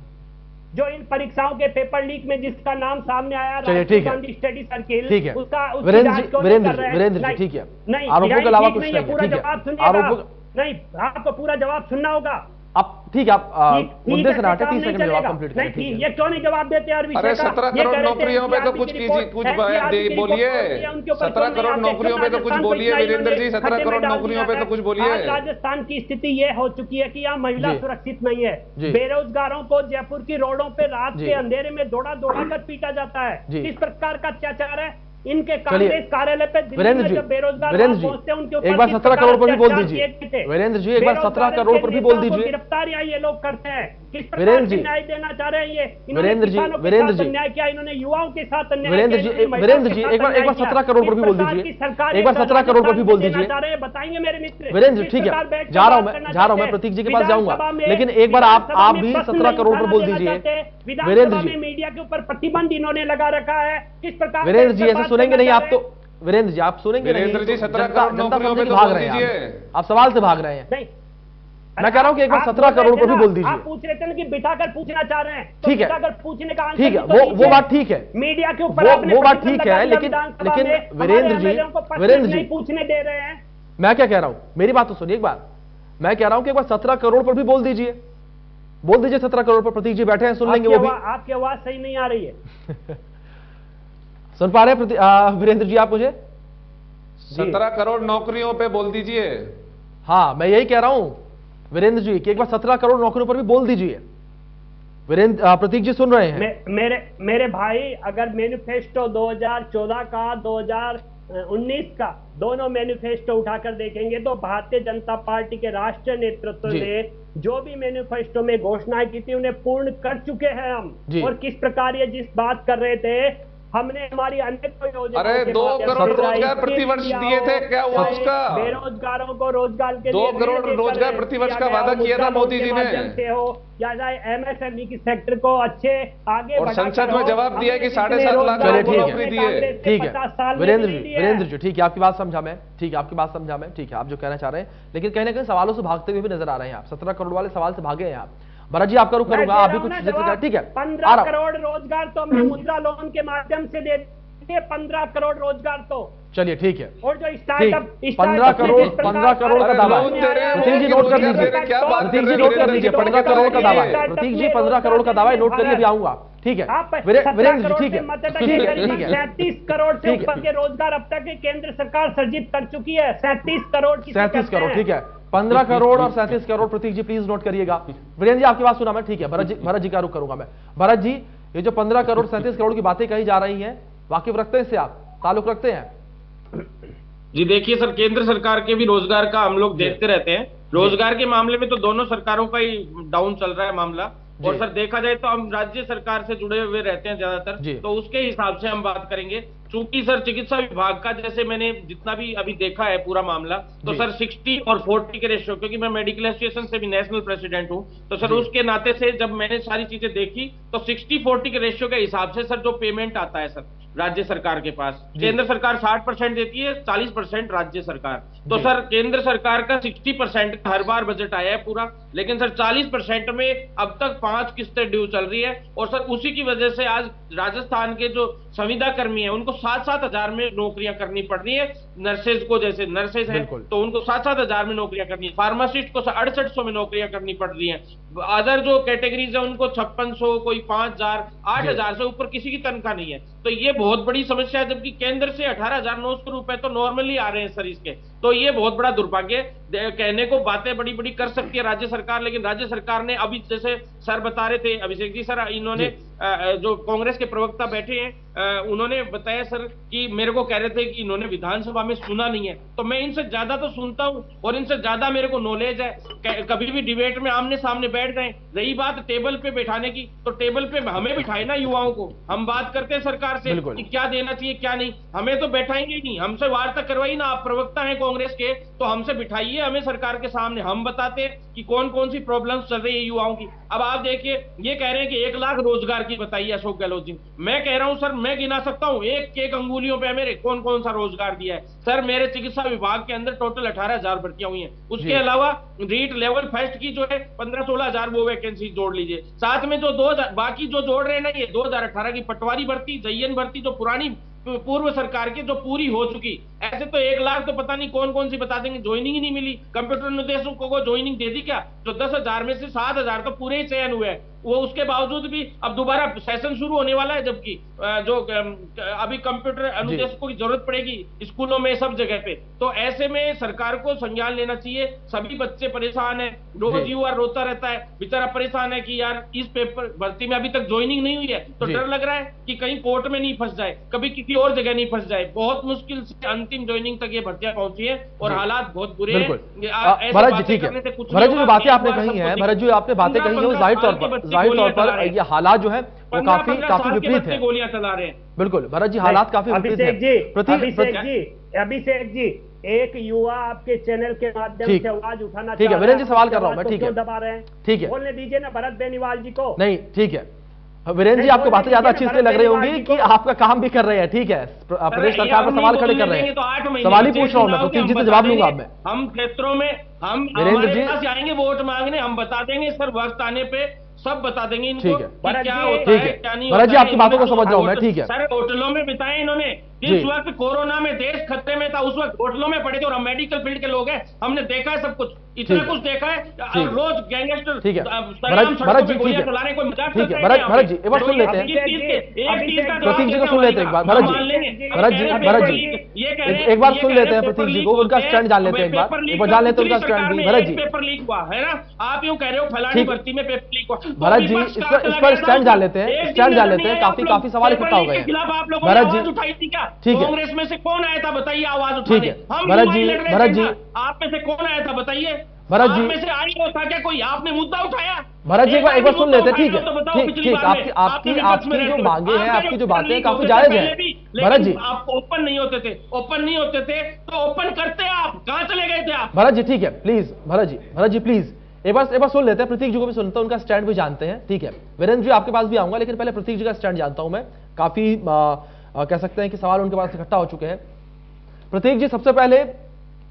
जो इन परीक्षाओं के पेपर लीक में जिसका नाम सामने आया, राजीव गांधी स्टडी सर्किल, उसका वीरेंद्र जी ठीक है, नहीं आरोपों के अलावा कुछ पूरा जवाब सुनिएगा। नहीं, आपको पूरा जवाब सुनना होगा। अब ठीक है, आप मुद्दे से हटे, 30 सेकंड जवाब कंप्लीट करें। नहीं, ये क्यों नहीं जवाब देते यार? अरे 17 करोड़ नौकरियों पे तो कुछ बोलिए। 17 करोड़ नौकरियों पे तो कुछ बोलिए वीरेंद्र जी, 17 करोड़ नौकरियों पे तो कुछ बोलिए। राजस्थान की स्थिति ये हो चुकी है कि यहाँ महिला सुरक्षित नहीं है। बेरोजगारों को जयपुर की रोडों पे रात के अंधेरे में दौड़ा कर पीटा जाता है। किस प्रकार का अत्याचार है? इनके कांग्रेस कार्यालय पे बेरोजगार पहुंचते हैं, उनके ऊपर एक बार 17 करोड़ पर भी बोल दीजिए। वीरेंद्र जी एक बार 17 करोड़ पर भी बोल दीजिए। गिरफ्तारियां ये लोग करते हैं, किस प्रकार से न्याय देना चाह रहे हैं ये? वीरेंद्र जी न्याय किया, इन्होंने युवाओं के साथ अन्याय। वीरेंद्र जी एक बार 17 करोड़ पर भी बोल दीजिए। एक बार 17 करोड़ पर भी बोल दीजिए। बताएंगे मेरे मित्र। वीरेंद्र ठीक है, जा रहा हूं मैं प्रतीक जी के पास जाऊंगा, लेकिन एक बार आप भी 17 करोड़ पर बोल दीजिए। वीरेंद्र जी, मीडिया के ऊपर प्रतिबंध इन्होंने लगा रखा है, किस प्रकार? वीरेंद्र जी ऐसे सुनेंगे नहीं आप तो। वीरेंद्र जी आप सुनेंगे नहीं, वीरेंद्र जी 17 करोड़ नौकरियों पे तो भाग बोल रहे हैं दीजिए। आप सवाल से भाग रहे हैं। नहीं, मैं कह रहा हूँ कि एक बार 17 करोड़ पर भी बोल दीजिए। आप पूछ रहे थे ना कि बिठाकर पूछना चाह रहे हैं, ठीक है, बिठाकर पूछने का ठीक है, वो बात ठीक है, मीडिया के ऊपर वो बात ठीक है, लेकिन वीरेंद्र जी पूछने दे रहे हैं। मैं क्या कह रहा हूं, मेरी बात तो सुनिए एक बार। मैं कह रहा हूं कि एक बार 17 करोड़ पर भी बोल दीजिए, 17 करोड़ पर। प्रतीक जी बैठे हैं, सुन लेंगे वो भी। आपकी आवाज सही नहीं आ रही है। सुन पा रहे हैं वीरेंद्र जी आप मुझे? 17 करोड़ नौकरियों पे बोल दीजिए। हाँ, मैं यही कह रहा हूं वीरेंद्र जी कि एक बार 17 करोड़ नौकरियों पर भी बोल दीजिए। प्रतीक जी सुन रहे हैं? मेरे भाई, अगर मैनिफेस्टो 2014 का 2019 का दोनों मैनिफेस्टो उठाकर देखेंगे तो भारतीय जनता पार्टी के राष्ट्रीय नेतृत्व ने जो भी मैनिफेस्टो में घोषणाएं की थी उन्हें पूर्ण कर चुके हैं हम। और किस प्रकार ये जिस बात कर रहे थे, हमने हमारी अनेक योजना, अरे 2 करोड़ रोजगार प्रतिवर्ष दिए थे, क्या हुआ उसका? बेरोजगारों को रोजगार के 2 करोड़ रोजगार प्रतिवर्ष का वादा किया था मोदी जी ने, हो या एमएसएमई की सेक्टर को अच्छे आगे, और संसद में जवाब दिया कि 7.5 लाख नौकरी दिए। ठीक है वीरेंद्र जी, ठीक है, आपकी बात समझा मैं, ठीक है, आपकी बात समझा मैं, ठीक है, आप जो कहना चाह रहे हैं, लेकिन कहीं ना कहीं सवालों से भागते हुए भी नजर आ रहे हैं आप। 17 करोड़ वाले सवाल से भागे हैं आप। भरत जी आपका रुख करूंगा, आप भी कुछ जिक्र करें। ठीक है, 15 करोड़ रोजगार तो हमने मुद्रा लोन के माध्यम से दे दिए, 15 करोड़ रोजगार तो। चलिए ठीक है, और जो स्टार्टअप 15 करोड़ का दावा है। प्रतीक जी नोट कर लीजिए, प्रतीक जी नोट कर लीजिए, 15 करोड़ का दावा है। प्रतीक जी 15 करोड़ का दावा है, नोट करिए, भी आऊंगा। ठीक है वीरेंद्र जी, ठीक है, 37 करोड़ से ऊपर के रोजगार अब तक केंद्र सरकार सर्जित कर चुकी है। 37 करोड़, 37 करोड़, ठीक है, 15 करोड़ और 37 करोड़। प्रतीक जी प्लीज नोट करिएगा। वीरेंद्र जी आपकी बात सुना मैं, ठीक है। भरत जी का रुख करूंगा मैं। भरत जी, ये जो 15 करोड़ 37 करोड़ की बातें कही जा रही हैं, वाकिफ रखते हैं इससे, आप ताल्लुक रखते हैं? जी देखिए सर, केंद्र सरकार के भी रोजगार का हम लोग देखते रहते हैं। रोजगार के मामले में तो दोनों सरकारों का ही डाउन चल रहा है मामला। और सर देखा जाए तो हम राज्य सरकार से जुड़े हुए रहते हैं ज्यादातर, तो उसके हिसाब से हम बात करेंगे। चूंकि सर चिकित्सा विभाग का, जैसे मैंने जितना भी अभी देखा है पूरा मामला, तो सर 60 और 40 के रेशियो, क्योंकि मैं मेडिकल एसोसिएशन से भी नेशनल प्रेसिडेंट हूं, तो सर उसके नाते से जब मैंने सारी चीजें देखी तो 60-40 के रेशियो के हिसाब से सर जो पेमेंट आता है सर राज्य सरकार के पास, केंद्र सरकार 60% देती है, 40% राज्य सरकार। तो सर केंद्र सरकार का 60% हर बार बजट आया है पूरा, लेकिन सर 40% में अब तक 5 किस्तें ड्यू चल रही है। और सर उसी की वजह से आज राजस्थान के जो संविदा कर्मी है उनको 7-7 हजार में नौकरियां करनी पड़ रही है। नर्सेज को, जैसे नर्सेज है तो उनको 7-7 हजार में नौकरियां करनी है। फार्मासिस्ट को 6800 में नौकरियां करनी पड़ रही है। अदर जो कैटेगरीज है उनको 5600, कोई 5000, 8000 से ऊपर किसी की तनख्वाह नहीं है। तो ये बहुत बड़ी समस्या है, जबकि केंद्र से 18,900 रुपए तो नॉर्मली आ रहे हैं सर इसके। तो ये बहुत बड़ा दुर्भाग्य। कहने को बातें बड़ी बड़ी कर सकती है राज्य सरकार, लेकिन राज्य सरकार ने अभी, जैसे सर बता रहे थे अभिषेक जी, सर इन्होंने जो कांग्रेस के प्रवक्ता बैठे हैं उन्होंने बताया सर कि मेरे को कह रहे थे कि इन्होंने विधानसभा में सुना नहीं है। तो मैं इनसे ज्यादा तो सुनता हूं और इनसे ज्यादा मेरे को नॉलेज है। कभी भी डिबेट में आमने सामने बैठ गए। रही बात टेबल पे बैठाने की, तो टेबल पे हमें बिठाए ना युवाओं को। हम बात करते हैं सरकार से कि क्या देना चाहिए क्या नहीं, हमें तो बैठाएंगे ही नहीं। हमसे वार्ता करवाई ना, आप प्रवक्ता हैं कांग्रेस के तो हमसे बिठाइए हमें सरकार के सामने, हम बताते हैं कि कौन कौन सी प्रॉब्लम्स चल रही है युवाओं की। अब आप देखिए, ये कह रहे हैं कि 1 लाख रोजगार की बताइए अशोक गहलोत जी। मैं कह रहा हूं सर, मैं गिना सकता हूं एक अंगुलियों पे मेरे कौन कौन सा रोजगार दिया है। सर मेरे चिकित्सा विभाग के अंदर टोटल 18,000 भर्तियां हुई हैं। उसके अलावा रीट लेवल फर्स्ट की जो है 15-16 हजार वो वैकेंसी जोड़ लीजिए। साथ में जो 2000 बाकी जो जोड़ रहे हैं ना, ये 2018 की पटवारी भर्ती, जयन भर्ती जो पुरानी पूर्व सरकार की जो पूरी हो चुकी। ऐसे तो 1 लाख तो पता नहीं कौन कौन सी बता देंगे, ज्वाइनिंग ही नहीं मिली। कंप्यूटर निदेशकों को ज्वाइनिंग दे दी क्या? जो 10,000 में से 7,000 तो पूरे ही चयन हुए हैं। वो उसके बावजूद भी अब दोबारा सेशन शुरू होने वाला है, जबकि जो अभी कंप्यूटर अनुदेशकों की जरूरत पड़ेगी स्कूलों में, सब जगह पे। तो ऐसे में सरकार को संज्ञान लेना चाहिए। सभी बच्चे परेशान है, रोज युवा रोता रहता है बेचारा, परेशान है कि यार इस पेपर भर्ती में अभी तक ज्वाइनिंग नहीं हुई है, तो डर लग रहा है कि कहीं कोर्ट में नहीं फंस जाए, कभी किसी और जगह नहीं फंस जाए। बहुत मुश्किल से अंतिम ज्वाइनिंग तक ये भर्तियां पहुंची है और हालात बहुत बुरे हैं। भरत जी ठीक है, भरत जी जो बातें आपने कही है, भरत जी आपने बातें कही है, जाहिर तौर पर ये हालात जो है वो काफी विपरीत है। गोलियां चला रहे हैं। बिल्कुल भरत जी, हालात काफी विपरीत है। अभिषेक जी, एक युवा आपके चैनल के माध्यम से आवाज उठाना, ठीक है वीरेंद्र जी, सवाल कर रहा हूं मैं, ठीक है, दबा रहे हैं, ठीक है, बोलने दीजिए ना भरत बेनीवाल जी को। नहीं ठीक है, वीरेंद्र जी, आपको बातें ज्यादा अच्छी इसलिए लग रही होंगी कि आपका काम भी कर रहे हैं, ठीक है, प्रदेश सरकार पर सवाल खड़े कर रहे हैं, सवाल ही पूछ रहा हूं मैं, प्रतीक जी से जवाब लूंगा अब मैं। हम क्षेत्रों में हम वीरेंद्र जी आएंगे वोट मांगने, हम बता देंगे सर, वक्त आने पे सब बता देंगे इनको, ठीक है, क्या होता है क्या नहीं होता है। जी, आपकी बातों को समझ रहा हूं मैं, ठीक है। सर होटलों में बिताए इन्होंने, जिस वक्त कोरोना में देश खतरे में था उस वक्त होटलों में पड़े थे, और हम मेडिकल फील्ड के लोग हैं, हमने देखा है सब कुछ, इतना कुछ देखा है, रोज गैंगस्टर, ठीक है भरत जी, ठीक है, ठीक है भरत जी, एक बार सुन लेते हैं, प्रतीक जी को सुन लेते हैं एक बार, भरत जी एक बार सुन लेते हैं प्रतीक जी को, उनका स्टैंड जान लेते हैं एक बार जान लेते हैं उनका स्टैंड भी। भरत जी, पेपर लीक हुआ है ना, आप यूं कह रहे हो फलानी भर्ती में पेपर लीक हुआ, भरत जी इस पर स्टैंड जान लेते हैं, स्टैंड जान लेते हैं, काफी सवाल इकट्ठा हो गए हैं। आप लोगों ने आवाज उठाई थी क्या? ठीक है, कांग्रेस में से कौन आया था बताइए आवाज उठाने? ठीक है भरत जी आप में से कौन आया था बताइए? भरत जी में से आई हो था क्या कोई? आपने मुद्दा उठाया? भरत जी एक बार सुन लेते हैं, ठीक है, ठीक, आपकी जो मांगे हैं, आपकी जो बातें काफी जायज हैं। भरत जी, आप ओपन नहीं होते थे तो ओपन करते आप, कहां चले गए थे आप? भरत जी ठीक है, प्लीज भरत जी प्लीज एक बार सुन लेते हैं, प्रतीक जी को भी सुनता हूं, उनका स्टैंड भी जानते हैं, ठीक है। वीरेंद्र जी आपके पास भी आऊंगा, लेकिन पहले प्रतीक जी का स्टैंड जानता हूं मैं, काफी कह सकते हैं कि सवाल उनके पास इकट्ठा हो चुके हैं। प्रतीक जी, सबसे पहले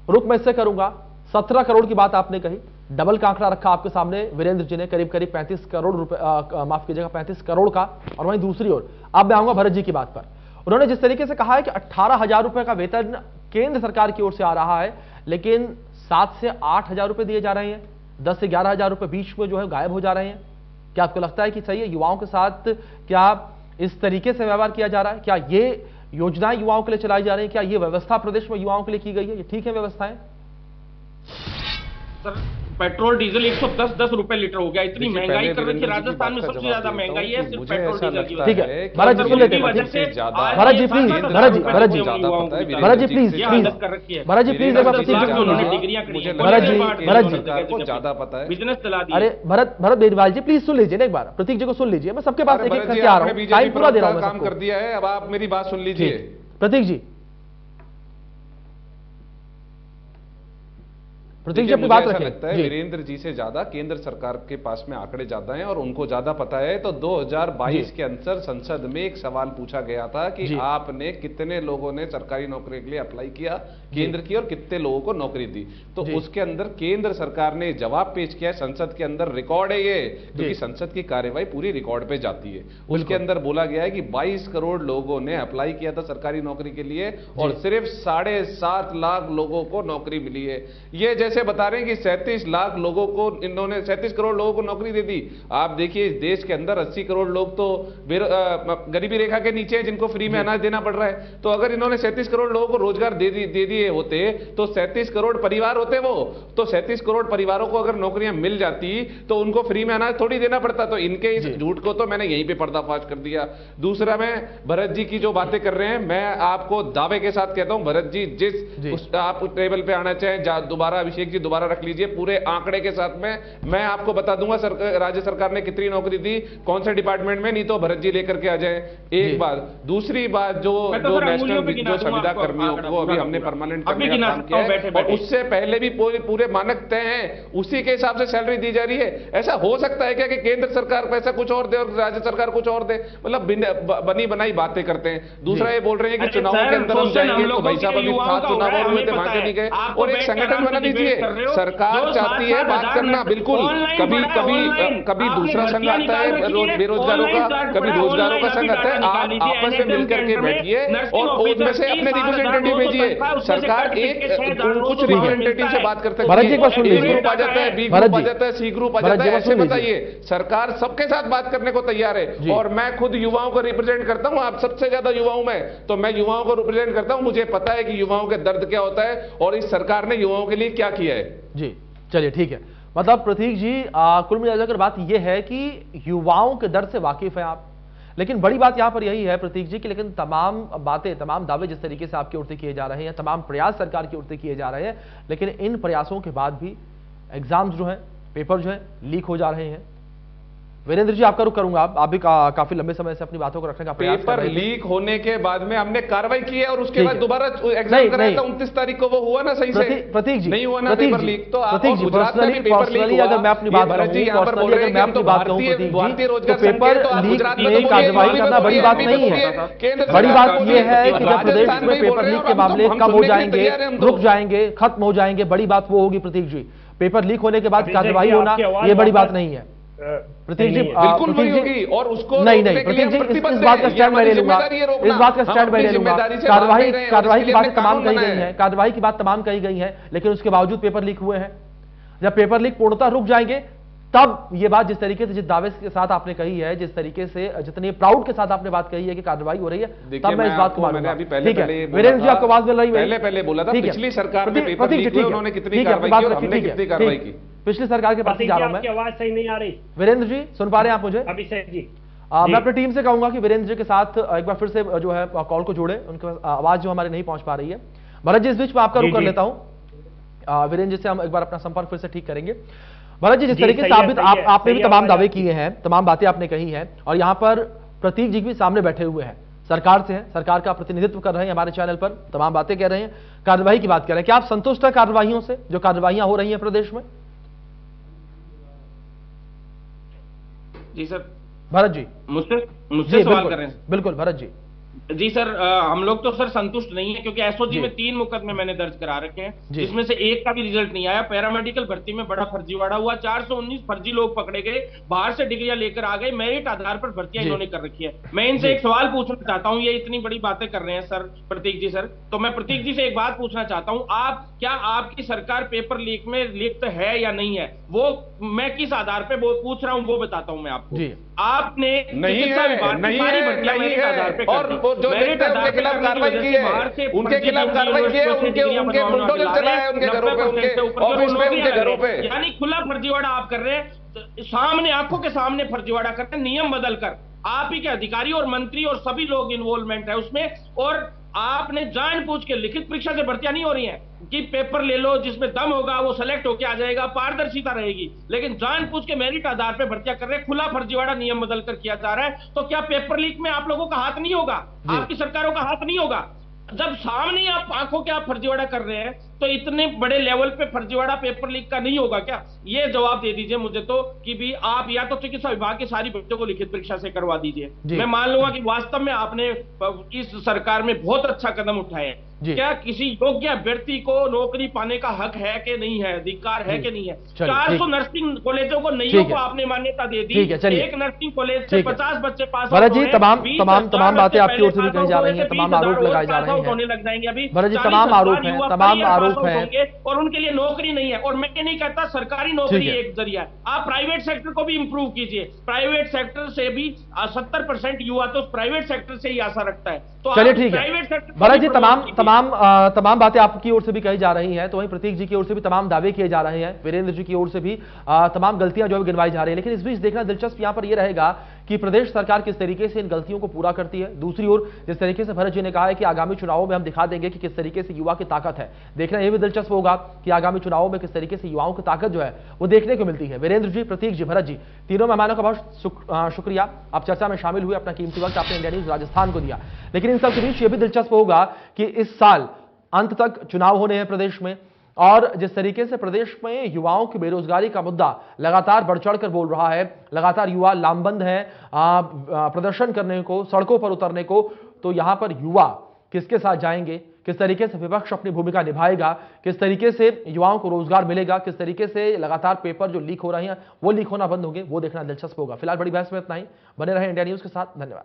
रुक मैं इससे करूंगा, 17 करोड़ की बात आपने कही, डबल का आंकड़ा रखा आपके सामने वीरेंद्र जी ने, करीब 35 करोड़ रुपए, माफ कीजिएगा 35 करोड़ का, और वहीं दूसरी ओर अब मैं आऊंगा भरत जी की बात पर। उन्होंने जिस तरीके से कहा है कि 18,000 रुपए का वेतन केंद्र सरकार की ओर से आ रहा है, लेकिन 7 से 8,000 रुपए दिए जा रहे हैं, 10 से 11,000 रुपए बीच में जो है गायब हो जा रहे हैं। क्या आपको लगता है कि सही है? युवाओं के साथ क्या इस तरीके से व्यवहार किया जा रहा है? क्या ये योजनाएं युवाओं के लिए चलाई जा रही है? क्या ये व्यवस्था प्रदेश में युवाओं के लिए की गई है? ये ठीक है व्यवस्थाएं? सर, पेट्रोल डीजल 110 रुपए लीटर हो गया, इतनी महंगाई कर रखी राजस्थान में, सबसे ज्यादा महंगाई है सिर्फ पेट्रोल डीजल की। ठीक है, भरत जी सुन लेते हैं, Bharat ji please, Bharat ji please, Bharat ji please एक बार प्रतीक जी सुन लीजिए, भरत जी ज्यादा पता है, बिजनेस चला दिया। अरे भरत बेनीवाल जी प्लीज सुन लीजिए ना एक बार, प्रतीक जी को सुन लीजिए, मैं सबके पास एक-एक करके आ रहा हूं, टाइम पूरा दे रहा हूं, काम कर दिया है, अब आप मेरी बात सुन लीजिए। प्रतीक जी अपनी बात रखें। लगता है वीरेंद्र जी से ज्यादा केंद्र सरकार के पास में आंकड़े ज्यादा हैं और उनको ज्यादा पता है। तो 2022 के अंदर संसद में एक सवाल पूछा गया था कि आपने कितने लोगों ने सरकारी नौकरी के लिए अप्लाई किया केंद्र की और कितने लोगों को नौकरी दी, तो उसके अंदर केंद्र सरकार ने जवाब पेश किया है, संसद के अंदर रिकॉर्ड है ये, क्योंकि संसद की कार्यवाही पूरी रिकॉर्ड पे जाती है। उसके अंदर बोला गया है कि 22 करोड़ लोगों ने अप्लाई किया था सरकारी नौकरी के लिए और सिर्फ 7.5 लाख लोगों को नौकरी मिली है। ये जैसे बता रहे हैं कि 37 लाख लोगों को इन्होंने 37 करोड़ लोगों को नौकरी दे दी। आप देखिए इस देश के अंदर 80 करोड़ लोग तो गरीबी रेखा के नीचे हैं, जिनको फ्री में अनाज देना पड़ रहा है। तो अगर इन्होंने 37 करोड़ लोगों को रोजगार दे दिए होते तो 37 करोड़ परिवार होते वो, तो 37 करोड़ परिवारों को अगर नौकरियां मिल जाती तो उनको फ्री में अनाज थोड़ी देना पड़ता। तो इनके इस झूठ को तो मैंने यहीं पे पर्दाफाश कर दिया। दूसरा, मैं भरत जी की जो बातें कर रहे हैं, मैं आपको दावे के साथ कहता हूं, भरत जी जिस आप टेबल पे आना चाहें दोबारा, अभिषेक जी दोबारा रख लीजिए पूरे आंकड़े के साथ में, मैं आपको बता दूंगा राज्य सरकार ने कितनी नौकरी दी कौन से डिपार्टमेंट में, नहीं तो भरत जी लेकर के आ जाए। एक बात। दूसरी बात, जो नेशनल जो संविदा कर्मियों को अभी हमने परमानेंट करने का काम किया है और उससे पहले भी पूरे मानक तय हैं, उसी के हिसाब से सैलरी दी जा रही है। ऐसा हो सकता है क्या कि केंद्र सरकार पैसा कुछ और दे और राज्य सरकार कुछ और दे? मतलब बनी बनाई बातें करते हैं। दूसरा ये बोल रहे हैं कि चुनावों के अंदर हम जाएंगे, तो भाई साहब अभी 7 चुनाव और हुए थे, वहां के नहीं गए। और एक संगठन बना दीजिए, सरकार चाहती है बात करना, बिल्कुल कभी दूसरा संघ आता है बेरोजगारों का, कभी रोजगारों का संघ आता है, आप आपस में मिलकर के बैठिए और उनमें से अपने रिप्रेजेंटेटिव भेजिए। सरकार एक कुछ रिप्रेजेंटेटिव से बात करते हैं, ए ग्रुप आ जाता है, बी ग्रुप आ जाता है, सी ग्रुप आ जाता है, ऐसे बताइए। सरकार सबके साथ बात करने को तैयार है और मैं खुद युवाओं को रिप्रेजेंट करता हूं, आप सबसे ज्यादा युवाओं में, तो मैं युवाओं को रिप्रेजेंट करता हूं, मुझे पता है कि युवाओं के दर्द क्या होता है और इस सरकार ने युवाओं के लिए क्या किया है। जी चलिए ठीक है, मतलब प्रतीक जी कुल मिलाकर बात यह है कि युवाओं के दर्द से वाकिफ है आप, लेकिन बड़ी बात यहां पर यही है प्रतीक जी कि लेकिन तमाम बातें, तमाम दावे जिस तरीके से आपकी ओर से किए जा रहे हैं, तमाम प्रयास सरकार की ओर से किए जा रहे हैं, लेकिन इन प्रयासों के बाद भी एग्जाम्स जो हैं, पेपर जो है लीक हो जा रहे हैं, वीरेंद्र जी आपका रुख करूंगा, आप भी काफी लंबे समय से अपनी बातों को रखने का प्रयास कर रहे हैं। पेपर लीक होने के बाद में हमने कार्रवाई की है और उसके बाद दोबारा एग्जाम कराया था 29 तारीख को, वो हुआ ना सही से? प्रतीक जी नहीं हुआ ना पेपर लीक। तो आप गुजरात में भी पेपर लीक हुआ। अगर मैं अपनी बात भरत जी यहाँ पर बोल रहे हैं कि भारतीय रोजगार पेपर लीक में कार्रवाई करना बड़ी बात नहीं है। बड़ी बात यह है कि जब प्रदेश में पेपर लीक के मामले कम हो जाएंगे, रुक जाएंगे, खत्म हो जाएंगे, बड़ी बात वो होगी प्रतीक जी। पेपर लीक होने के बाद कार्रवाई होना ये बड़ी बात नहीं है प्रतीक जी। बिल्कुल वही होगी और उसको नहीं प्रतीक जी, इस बात का स्टैंड मैं ले लूंगा, इस बात का स्टैंड मैं ले लूंगा। कार्रवाई की बात तमाम कही गई है, कार्रवाई की बात तमाम कही गई है, लेकिन उसके बावजूद पेपर लीक हुए हैं। जब पेपर लीक पूर्णतः रुक जाएंगे तब ये बात जिस तरीके से, जिस दावे के साथ आपने कही है, जिस तरीके से, जितने प्राउड के साथ आपने बात कही है कि कार्रवाई हो रही है, तब मैं इस बात को मानूंगा। ठीक है वीरेंद्र जी, आपको आवाज मिल रही है? पहले बोला था पिछली सरकार में पेपर लीक हुए, उन्होंने कितनी कार्रवाई की और हमने कितनी कार्रवाई की। पिछली सरकार के पास जा रहा हूं मैं। आवाज सही नहीं आ रही वीरेंद्र जी, सुन पा रहे हैं आप मुझे? अभिषेक जी, मैं अपनी टीम से कहूंगा कि वीरेंद्र जी के साथ एक बार फिर से जो है कॉल को जोड़े, उनके आवाज जो हमारे नहीं पहुंच पा रही है। भरत जी, इस बीच में आपका रुख कर लेता हूं, वीरेंद्र जी से हम एक बार अपना संपर्क फिर से ठीक करेंगे। भरत जी, जिस तरीके से आपने भी तमाम दावे किए हैं, तमाम बातें आपने कही हैं, और यहां पर प्रतीक जी भी सामने बैठे हुए हैं, सरकार से हैं, सरकार का प्रतिनिधित्व कर रहे हैं, हमारे चैनल पर तमाम बातें कह रहे हैं, कार्रवाई की बात कर रहे हैं। क्या आप संतुष्ट हैं कार्रवाइयों से, जो कार्रवाइयां हो रही हैं प्रदेश में? जी सर। भरत जी, मुझसे सवाल कर रहे हैं? बिल्कुल भरत जी। जी सर, हम लोग तो सर संतुष्ट नहीं है, क्योंकि एसओजी में 3 मुकदमे मैंने दर्ज करा रखे हैं, जिसमें से एक का भी रिजल्ट नहीं आया। पैरामेडिकल भर्ती में बड़ा फर्जीवाड़ा हुआ, 419 फर्जी लोग पकड़े गए, बाहर से डिग्रियां लेकर आ गए, मेरिट आधार पर भर्तियां इन्होंने कर रखी है। मैं इनसे एक सवाल पूछना चाहता हूं, ये इतनी बड़ी बातें कर रहे हैं सर प्रतीक जी सर, तो मैं प्रतीक जी से एक बात पूछना चाहता हूं, क्या आपकी सरकार पेपर लीक में लिप्त है या नहीं है? वो मैं किस आधार पे वो पूछ रहा हूं वो बताता हूं मैं आपको। आपने नहीं है और जो देखते हैं उनके खिलाफ कार्रवाई की है, उनके खिलाफ कार्रवाई की है, उनके बुलडोजर चलाए उनके घरों पे, उनके ऑफिस में, उनके घरों पे। यानी खुला फर्जीवाड़ा आप कर रहे हैं, सामने आंखों के सामने फर्जीवाड़ा करते हैं, नियम बदलकर। आप ही के अधिकारी और मंत्री और सभी लोग इन्वॉल्वमेंट है उसमें, और आपने जानबूझ के लिखित परीक्षा से भर्तियां नहीं हो रही हैं कि पेपर ले लो, जिसमें दम होगा वो सेलेक्ट होके आ जाएगा, पारदर्शिता रहेगी, लेकिन जानबूझ के मेरिट आधार पे भर्तियां कर रहे हैं, खुला फर्जीवाड़ा नियम बदलकर किया जा रहा है। तो क्या पेपर लीक में आप लोगों का हाथ नहीं होगा, आपकी सरकारों का हाथ नहीं होगा? जब सामने आप आंखों के आप फर्जीवाड़ा कर रहे हैं, तो इतने बड़े लेवल पे फर्जीवाड़ा पेपर लीक का नहीं होगा क्या? ये जवाब दे दीजिए मुझे तो, कि भी आप या तो चिकित्सा विभाग की सारी बच्चों को लिखित परीक्षा से करवा दीजिए। मैं मान लूंगा कि वास्तव में आपने इस सरकार में बहुत अच्छा कदम उठाए हैं। क्या किसी योग्य अभ्यर्थी को नौकरी पाने का हक है कि नहीं है, अधिकार है कि नहीं है? 400 नर्सिंग कॉलेजों को नईयों को आपने मान्यता दे दी, एक नर्सिंग कॉलेज से 50 बच्चे पास भरत जी, तमाम बातें आपकी ओर से भी कही जा रही हैं, तमाम आरोप लगाए जा रहे हैं, होने लग जाएंगे अभी भरत जी, तमाम आरोप हैं, तमाम आरोप हैं, और उनके लिए नौकरी नहीं है। और मैं नहीं कहता सरकारी नौकरी एक जरिया है, आप प्राइवेट सेक्टर को भी इंप्रूव कीजिए। प्राइवेट सेक्टर से भी 70% युवा तो प्राइवेट सेक्टर से ही आशा रखता है। तो चलिए ठीक है भरत जी, तमाम बातें आपकी ओर से भी कही जा रही हैं, तो वहीं प्रतीक जी की ओर से भी तमाम दावे किए जा रहे हैं, वीरेंद्र जी की ओर से भी तमाम गलतियां जो है गिनवाई जा रही है। लेकिन इस बीच देखना दिलचस्प यहां पर यह रहेगा कि प्रदेश सरकार किस तरीके से इन गलतियों को पूरा करती है। दूसरी ओर जिस तरीके से भरत जी ने कहा है कि आगामी चुनावों में हम दिखा देंगे कि किस तरीके से युवा की ताकत है, देखना यह भी दिलचस्प होगा कि आगामी चुनावों में किस तरीके से युवाओं की ताकत जो है वो देखने को मिलती है। वीरेंद्र जी, प्रतीक जी, भरत जी, तीनों मेहमानों का बहुत शुक्रिया, आप चर्चा में शामिल हुए, अपना कीमती वक्त आपने इंडिया न्यूज राजस्थान को दिया। लेकिन इन सब के बीच ये भी दिलचस्प होगा कि इस साल अंत तक चुनाव होने हैं प्रदेश में, और जिस तरीके से प्रदेश में युवाओं की बेरोजगारी का मुद्दा लगातार बढ़ चढ़कर बोल रहा है, लगातार युवा लामबंद हैं प्रदर्शन करने को, सड़कों पर उतरने को, तो यहां पर युवा किसके साथ जाएंगे, किस तरीके से विपक्ष अपनी भूमिका निभाएगा, किस तरीके से युवाओं को रोजगार मिलेगा, किस तरीके से लगातार पेपर जो लीक हो रहे हैं वो लीक होना बंद होंगे, वो देखना दिलचस्प होगा। फिलहाल बड़ी बहस में इतना ही, बने रहे इंडिया न्यूज के साथ, धन्यवाद।